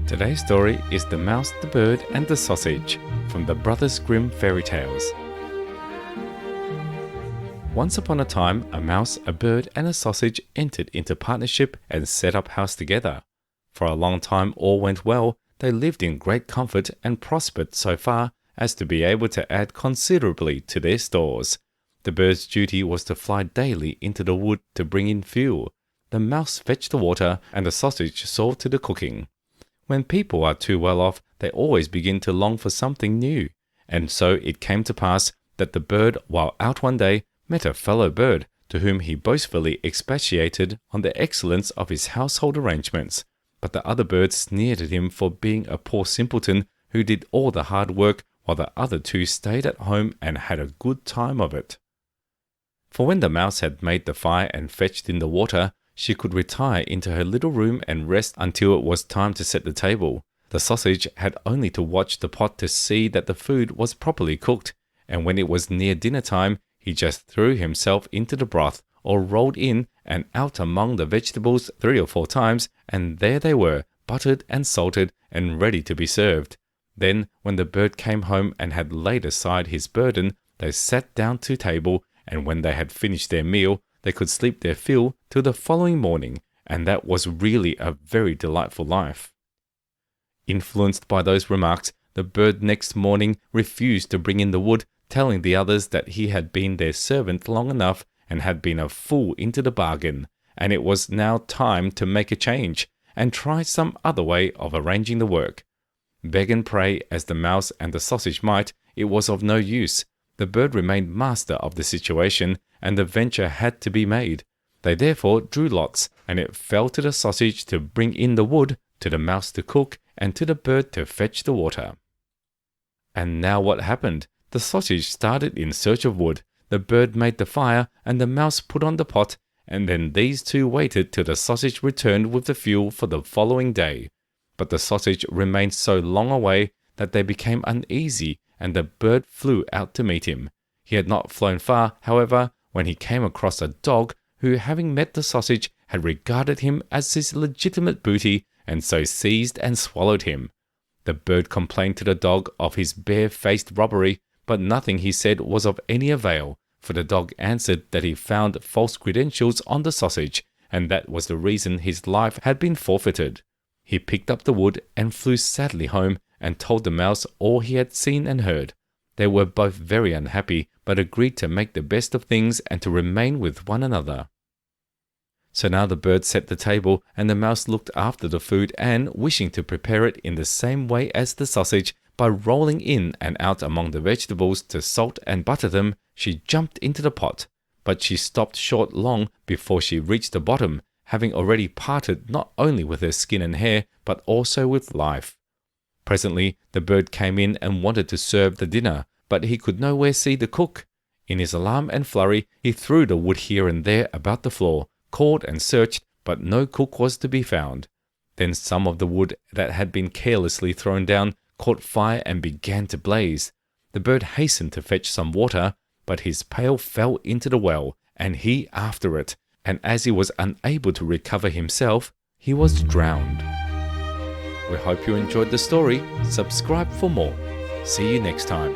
Today's story is The Mouse, the Bird and the Sausage from the Brothers Grimm fairy tales. Once upon a time, a mouse, a bird and a sausage entered into partnership and set up house together. For a long time all went well. They lived in great comfort and prospered so far as to be able to add considerably to their stores. The bird's duty was to fly daily into the wood to bring in fuel. The mouse fetched the water and the sausage saw to the cooking. When people are too well off, they always begin to long for something new. And so it came to pass that the bird, while out one day, met a fellow bird to whom he boastfully expatiated on the excellence of his household arrangements. But the other bird sneered at him for being a poor simpleton who did all the hard work while the other two stayed at home and had a good time of it. For when the mouse had made the fire and fetched in the water, she could retire into her little room and rest until it was time to set the table. The sausage had only to watch the pot to see that the food was properly cooked, and when it was near dinner time, he just threw himself into the broth or rolled in and out among the vegetables 3 or 4 times, and there they were, buttered and salted and ready to be served. Then, when the bird came home and had laid aside his burden, they sat down to table, and when they had finished their meal, they could sleep their fill till the following morning, and that was really a very delightful life. Influenced by those remarks, the bird next morning refused to bring in the wood, telling the others that he had been their servant long enough and had been a fool into the bargain, and it was now time to make a change and try some other way of arranging the work. Beg and pray as the mouse and the sausage might, it was of no use. The bird remained master of the situation, and the venture had to be made. They therefore drew lots, and it fell to the sausage to bring in the wood, to the mouse to cook, and to the bird to fetch the water. And now what happened? The sausage started in search of wood, the bird made the fire, and the mouse put on the pot, and then these two waited till the sausage returned with the fuel for the following day. But the sausage remained so long away that they became uneasy, and the bird flew out to meet him. He had not flown far, however, when he came across a dog who, having met the sausage, had regarded him as his legitimate booty, and so seized and swallowed him. The bird complained to the dog of his bare-faced robbery, but nothing he said was of any avail, for the dog answered that he found false credentials on the sausage, and that was the reason his life had been forfeited. He picked up the wood and flew sadly home, and told the mouse all he had seen and heard. They were both very unhappy, but agreed to make the best of things and to remain with one another. So now the bird set the table, and the mouse looked after the food, and, wishing to prepare it in the same way as the sausage, by rolling in and out among the vegetables to salt and butter them, she jumped into the pot. But she stopped short long before she reached the bottom, having already parted not only with her skin and hair, but also with life. Presently the bird came in and wanted to serve the dinner, but he could nowhere see the cook. In his alarm and flurry, he threw the wood here and there about the floor, called and searched, but no cook was to be found. Then some of the wood that had been carelessly thrown down caught fire and began to blaze. The bird hastened to fetch some water, but his pail fell into the well, and he after it, and as he was unable to recover himself, he was drowned. We hope you enjoyed the story. Subscribe for more. See you next time.